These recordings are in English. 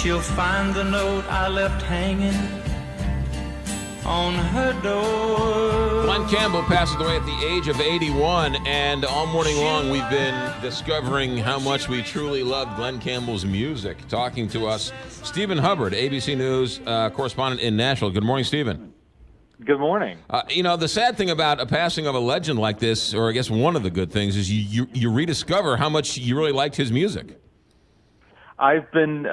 she'll find the note I left hanging on her door. Glen Campbell passes away at the age of 81, and all morning long we've been discovering how much we truly love Glen Campbell's music. Talking to us, Stephen Hubbard, ABC News correspondent in Nashville. Good morning, Stephen. Good morning. The sad thing about a passing of a legend like this, or I guess one of the good things, is you rediscover how much you really liked his music. I've been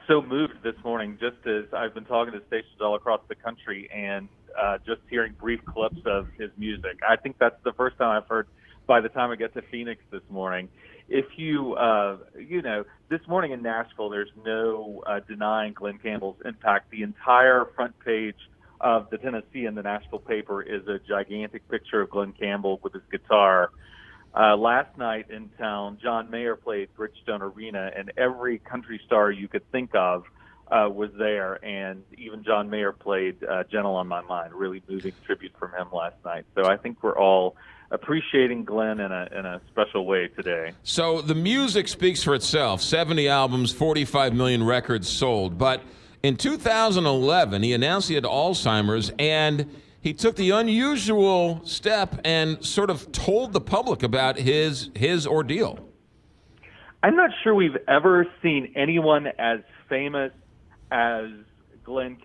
so moved this morning, just as I've been talking to stations all across the country and just hearing brief clips of his music. I think that's the first time I've heard by the time I get to Phoenix this morning. If you, this morning in Nashville, there's no denying Glen Campbell's impact. The entire front page of the Tennessee and the Nashville paper is a gigantic picture of Glen Campbell with his guitar. Last night in town, John Mayer played Bridgestone Arena, and every country star you could think of was there, and even John Mayer played Gentle on My Mind, really moving tribute from him last night. So I think we're all appreciating Glen in a special way today. So the music speaks for itself. 70 albums, 45 million records sold. But in 2011, he announced he had Alzheimer's, and he took the unusual step and sort of told the public about his ordeal. I'm not sure we've ever seen anyone as famous as Glen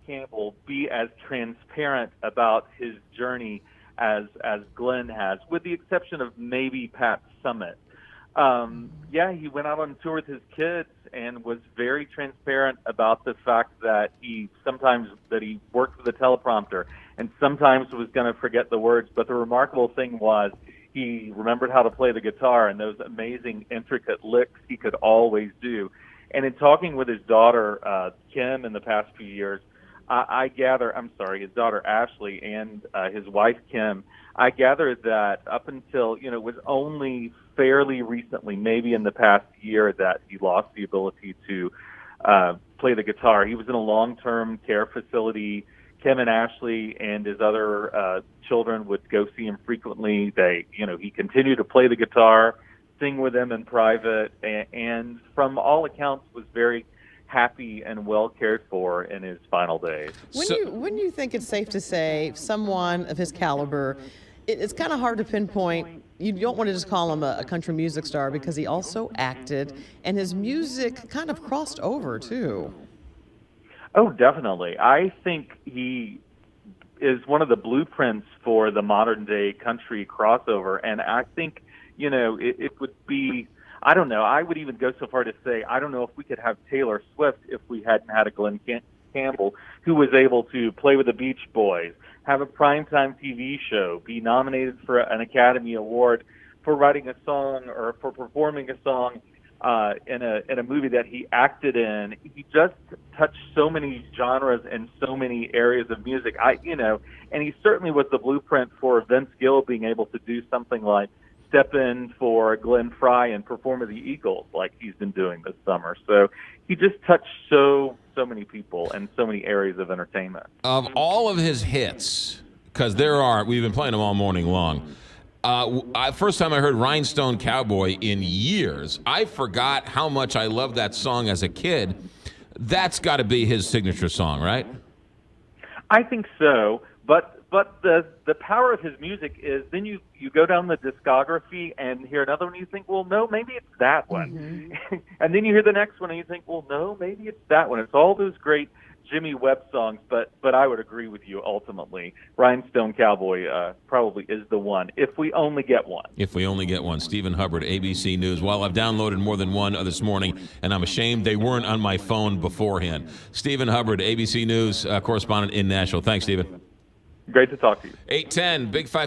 Campbell be as transparent about his journey as Glen has, with the exception of maybe Pat Summitt. He went out on tour with his kids and was very transparent about the fact that he worked with a teleprompter and sometimes was going to forget the words. But the remarkable thing was he remembered how to play the guitar, and those amazing, intricate licks he could always do. And in talking with his daughter, Kim, in the past few years, his daughter Ashley and his wife Kim, I gather that up until, it was only fairly recently, maybe in the past year, that he lost the ability to play the guitar. He was in a long-term care facility. Kim and Ashley and his other children would go see him frequently. He continued to play the guitar, sing with them in private, and from all accounts was very happy and well cared for in his final days. Wouldn't you think it's safe to say someone of his caliber, it's kind of hard to pinpoint. You don't want to just call him a country music star, because he also acted, and his music kind of crossed over too. Oh, definitely. I think he is one of the blueprints for the modern day country crossover, and I think, it would be, I don't know, I would even go so far to say, I don't know if we could have Taylor Swift if we hadn't had a Glen Campbell who was able to play with the Beach Boys, have a primetime TV show, be nominated for an Academy Award for writing a song or for performing a song in a movie that he acted in. He just touched so many genres and so many areas of music. And he certainly was the blueprint for Vince Gill being able to do something like step in for Glenn Frey and perform with the Eagles like he's been doing this summer. So he just touched so many people and so many areas of entertainment. Of all of his hits, because we've been playing them all morning long. First time I heard Rhinestone Cowboy in years. I forgot how much I loved that song as a kid. That's got to be his signature song, right? I think so, but the power of his music is then you go down the discography and hear another one and you think, well, no, maybe it's that one. Mm-hmm. And then you hear the next one and you think, well, no, maybe it's that one. It's all those great Jimmy Webb songs, but I would agree with you ultimately. Rhinestone Cowboy probably is the one, if we only get one. If we only get one. Stephen Hubbard, ABC News. Well, I've downloaded more than one this morning, and I'm ashamed they weren't on my phone beforehand. Stephen Hubbard, ABC News correspondent in Nashville. Thanks, Stephen. Great to talk to you. 8:10, Big 550.